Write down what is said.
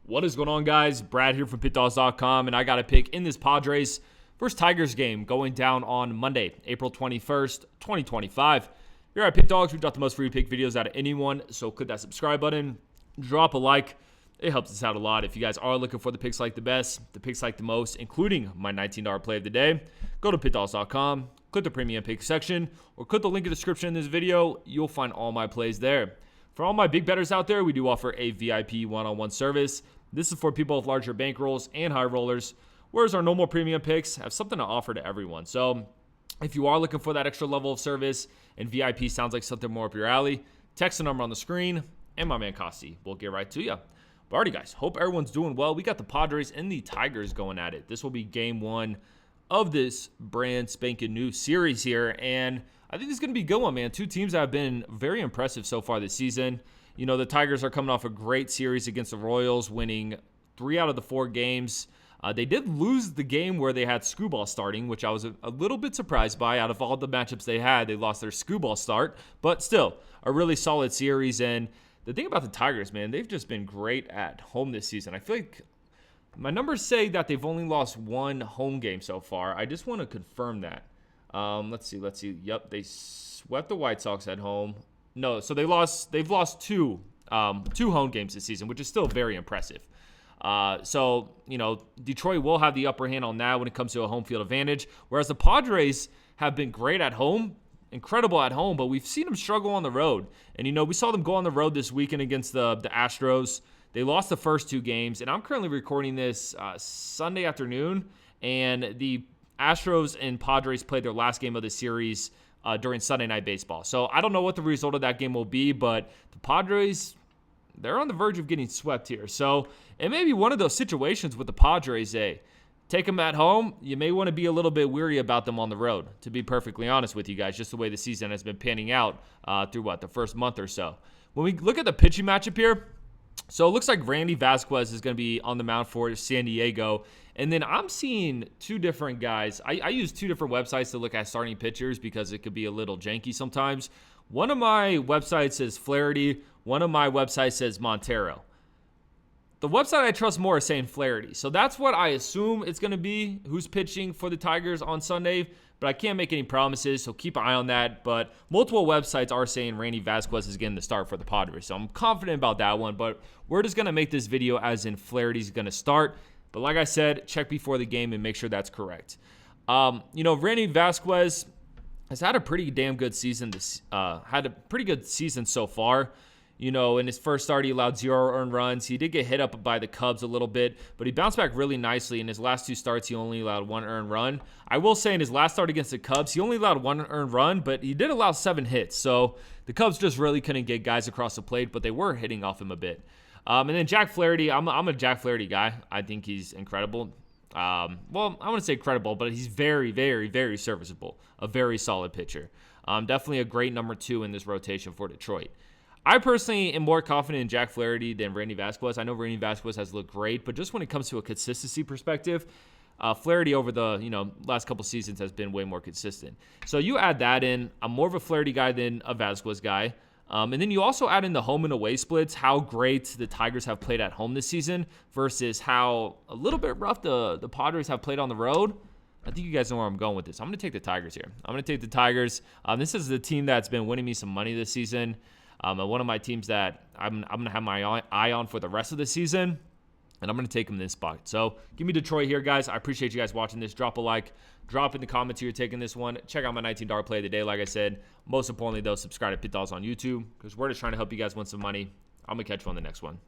What is going on, guys? Brad here from Pickdawgz.com, and I got a pick in this Padres versus Tigers game going down on Monday, April 21st, 2025. Here at Pick Dawgz, we drop the most free pick videos out of anyone, so click that subscribe button, drop a like. It helps us out a lot. If you guys are looking for the picks like the best, the picks like the most, including my $19 play of the day, go to Pickdawgz.com, click the premium pick section, or click the link in the description in this video. You'll find all my plays there. For all my big bettors out there, we do offer a VIP one-on-one service. This is for people with larger bankrolls and high rollers, whereas our normal premium picks have something to offer to everyone. So if you are looking for that extra level of service and VIP sounds like something more up your alley, text the number on the screen, and my man Kosti will get right to you. But alrighty, guys, hope everyone's doing well. We got the Padres and the Tigers going at it. This will be game one of this brand spanking new series here, and I think this is going to be a good one, man. Two teams that have been very impressive so far this season. You know, the Tigers are coming off a great series against the Royals, winning 3 out of the 4 games. They did lose the game where they had Skubal starting, which I was a little bit surprised by. Out of all the matchups they had, they lost their Skubal start. But still, a really solid series. And the thing about the Tigers, man, they've just been great at home this season. I feel like my numbers say that they've only lost 1 home game so far. I just want to confirm that. Let's see. Yep, they swept the White Sox at home. No, so they've lost two home games this season, which is still very impressive. So, you know, Detroit will have the upper hand on that when it comes to a home field advantage, whereas the Padres have been great at home, incredible at home, but we've seen them struggle on the road. And, you know, we saw them go on the road this weekend against the Astros. They lost the first 2 games, and I'm currently recording this Sunday afternoon, and the Astros and Padres played their last game of the series during Sunday Night Baseball. So I don't know what the result of that game will be, but the Padres, they're on the verge of getting swept here. So it may be one of those situations with the Padres, take them at home. You may want to be a little bit weary about them on the road, to be perfectly honest with you guys, just the way the season has been panning out through the first month or so. When we look at the pitching matchup here, so it looks like Randy Vasquez is going to be on the mound for San Diego. And then I'm seeing 2 different guys. I use 2 different websites to look at starting pitchers because it could be a little janky sometimes. One of my websites says Flaherty. One of my websites says Montero. The website I trust more is saying Flaherty. So that's what I assume it's going to be, who's pitching for the Tigers on Sunday. But I can't make any promises, so keep an eye on that. But multiple websites are saying Randy Vasquez is getting the start for the Padres. So I'm confident about that one. But we're just going to make this video as in Flaherty's going to start. But like I said, check before the game and make sure that's correct. You know, Randy Vasquez has had a pretty damn good season. Had a pretty good season so far. You know, in his first start, he allowed 0 earned runs. He did get hit up by the Cubs a little bit, but he bounced back really nicely. In his last 2 starts, he only allowed 1 earned run. I will say in his last start against the Cubs, he only allowed 1 earned run, but he did allow 7 hits. So the Cubs just really couldn't get guys across the plate, but they were hitting off him a bit. And then Jack Flaherty, I'm a Jack Flaherty guy. I think he's incredible. Well, I want to say incredible, but he's very, very, very serviceable. A very solid pitcher. Definitely a great number 2 in this rotation for Detroit. I personally am more confident in Jack Flaherty than Randy Vasquez. I know Randy Vasquez has looked great, but just when it comes to a consistency perspective, Flaherty over the last couple seasons has been way more consistent. So you add that in. I'm more of a Flaherty guy than a Vasquez guy. And then you also add in the home and away splits, how great the Tigers have played at home this season versus how a little bit rough the Padres have played on the road. I think you guys know where I'm going with this. I'm going to take the Tigers here. I'm going to take the Tigers. This is the team that's been winning me some money this season. And one of my teams that I'm going to have my eye on for the rest of the season. And I'm going to take them in this spot. So give me Detroit here, guys. I appreciate you guys watching this. Drop a like. Drop in the comments who you're taking this one. Check out my $19 play of the day, like I said. Most importantly, though, subscribe to Pick Dawgz on YouTube because we're just trying to help you guys win some money. I'm going to catch you on the next one.